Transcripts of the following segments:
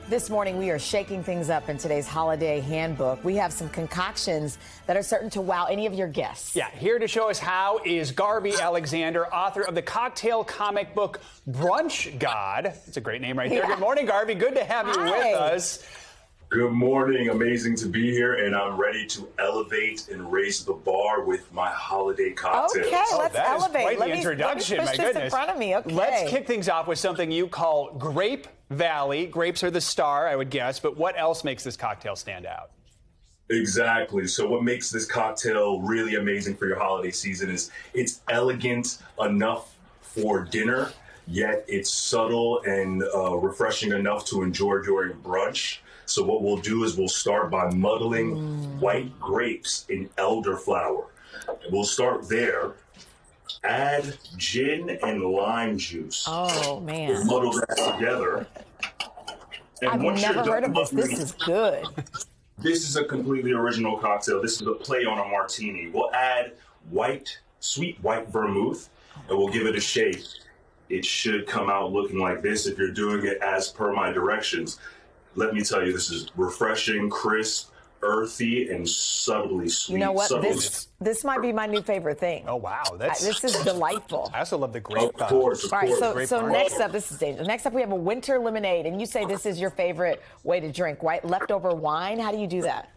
This morning, we are shaking things up in today's holiday handbook. We have some concoctions that are certain to wow any of your guests. Yeah, here to show us how is Garvey Alexander, author of the cocktail comic book Brunch God. It's a great name right there. Yeah. Good morning, Garvey. Good to have you with us. Good morning. Amazing to be here, and I'm ready to elevate and raise the bar with my holiday cocktails. Okay, let's elevate. Is quite let the me introduction, push my this goodness. in front of me. Okay. Let's kick things off with something you call Grape Valley. Grapes are the star, I would guess, but what else makes this cocktail stand out? Exactly. So what makes this cocktail really amazing for your holiday season is it's elegant enough for dinner, yet it's subtle and refreshing enough to enjoy during brunch. So what we'll do is we'll start by muddling white grapes in elderflower. We'll start there. Add gin and lime juice. Oh, man. We'll muddle that together. And I've never heard of this. This is good. This is a completely original cocktail. This is a play on a martini. We'll add sweet white vermouth, and we'll give it a shake. It should come out looking like this if you're doing it as per my directions. Let me tell you, this is refreshing, crisp, earthy, and subtly sweet. You know what? This might be my new favorite thing. Oh, wow. This is delightful. I also love the grape. Of course. All right, so next up, this is dangerous. Next up, we have a winter lemonade, and you say this is your favorite way to drink, right? Leftover wine. How do you do that?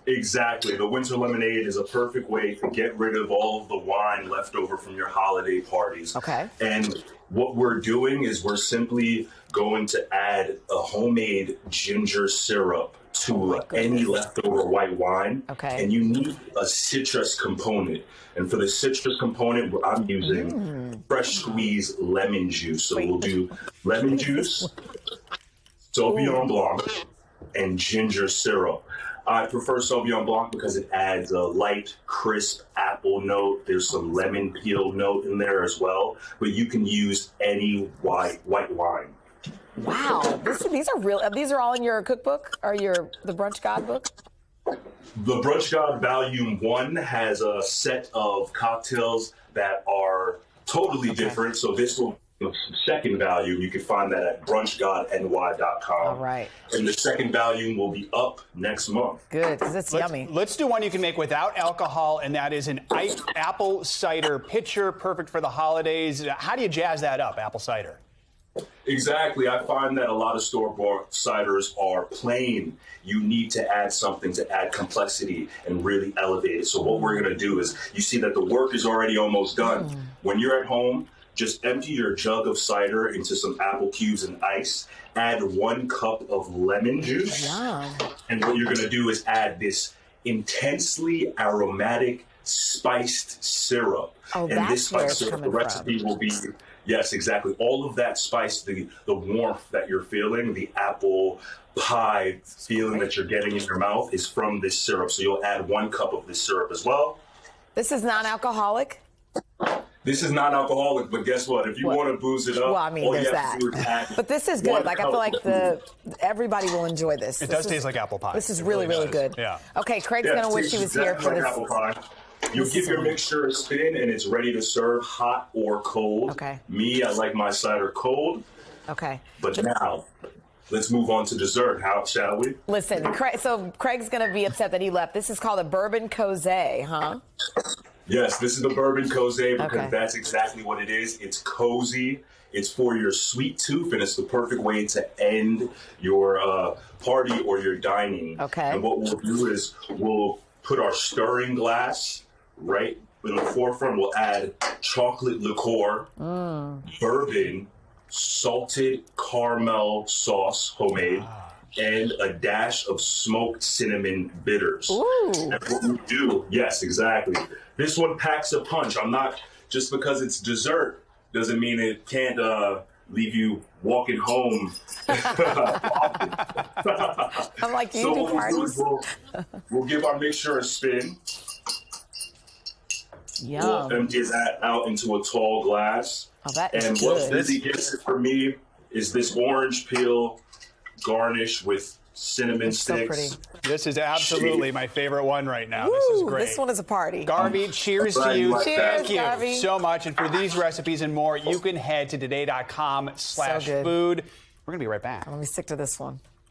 Exactly. The winter lemonade is a perfect way to get rid of all of the wine left over from your holiday parties. Okay. And what we're doing is we're simply going to add a homemade ginger syrup to any leftover white wine. Okay. And you need a citrus component. And for the citrus component, I'm using fresh squeezed lemon juice. So we'll do lemon juice, Sauvignon Blanc, and ginger syrup. I prefer Sauvignon Blanc because it adds a light, crisp apple note. There's some lemon peel note in there as well. But you can use any white wine. Wow, these are real. These are all in your cookbook or the Brunch God book? The Brunch God Volume 1 has a set of cocktails that are totally different. So this will be the second volume. You can find that at brunchgodny.com. All right. And the second volume will be up next month. Good, because it's yummy. Let's do one you can make without alcohol, and that is an apple cider pitcher, perfect for the holidays. How do you jazz that up, apple cider? Exactly. I find that a lot of store-bought ciders are plain. You need to add something to add complexity and really elevate it. So what we're going to do is, you see that the work is already almost done. When you're at home, just empty your jug of cider into some apple cubes and ice. Add 1 cup of lemon juice. Yum. And what you're going to do is add this intensely aromatic spiced syrup. Oh, and that's this spiced where it's syrup, coming the recipe from. will be, yes, exactly. All of that spice, the warmth that you're feeling, the apple pie feeling that you're getting in your mouth is from this syrup. So you'll add 1 cup of this syrup as well. This is non-alcoholic? This is non-alcoholic, but guess what? If you want to booze it up, well, I mean, all there's you have to do is add But this is good. Like, I feel like everybody will enjoy this. It does taste like apple pie. This is really good. Yeah. Okay, Craig's going to wish he was here for this. Apple pie. You give your mixture a spin, and it's ready to serve, hot or cold. Okay. Me, I like my cider cold. Okay. But now, let's move on to dessert. How shall we? Listen, so Craig's going to be upset that he left. This is called a Bourbon Cose, huh? Yes, this is the Bourbon Cose because that's exactly what it is. It's cozy. It's for your sweet tooth, and it's the perfect way to end your party or your dining. Okay. And what we'll do is we'll put our stirring glass right in the forefront. We'll add chocolate liqueur, bourbon, salted caramel sauce, homemade, and a dash of smoked cinnamon bitters. Ooh. And what we do, yes, exactly. This one packs a punch. I'm not, just because it's dessert doesn't mean it can't leave you walking home. I'm like, do you do parties? We'll give our mixture a spin. Yum. We'll empty that out into a tall glass. Oh, that is and good. what really gets it for me is this orange peel garnished with cinnamon sticks. So pretty. This is absolutely my favorite one right now. Woo, this is great. This one is a party. Garvey, cheers to you. Like Cheers, Thank you Garvey. so much. And for these recipes and more, you can head to today.com/food. We're going to be right back. Let me stick to this one.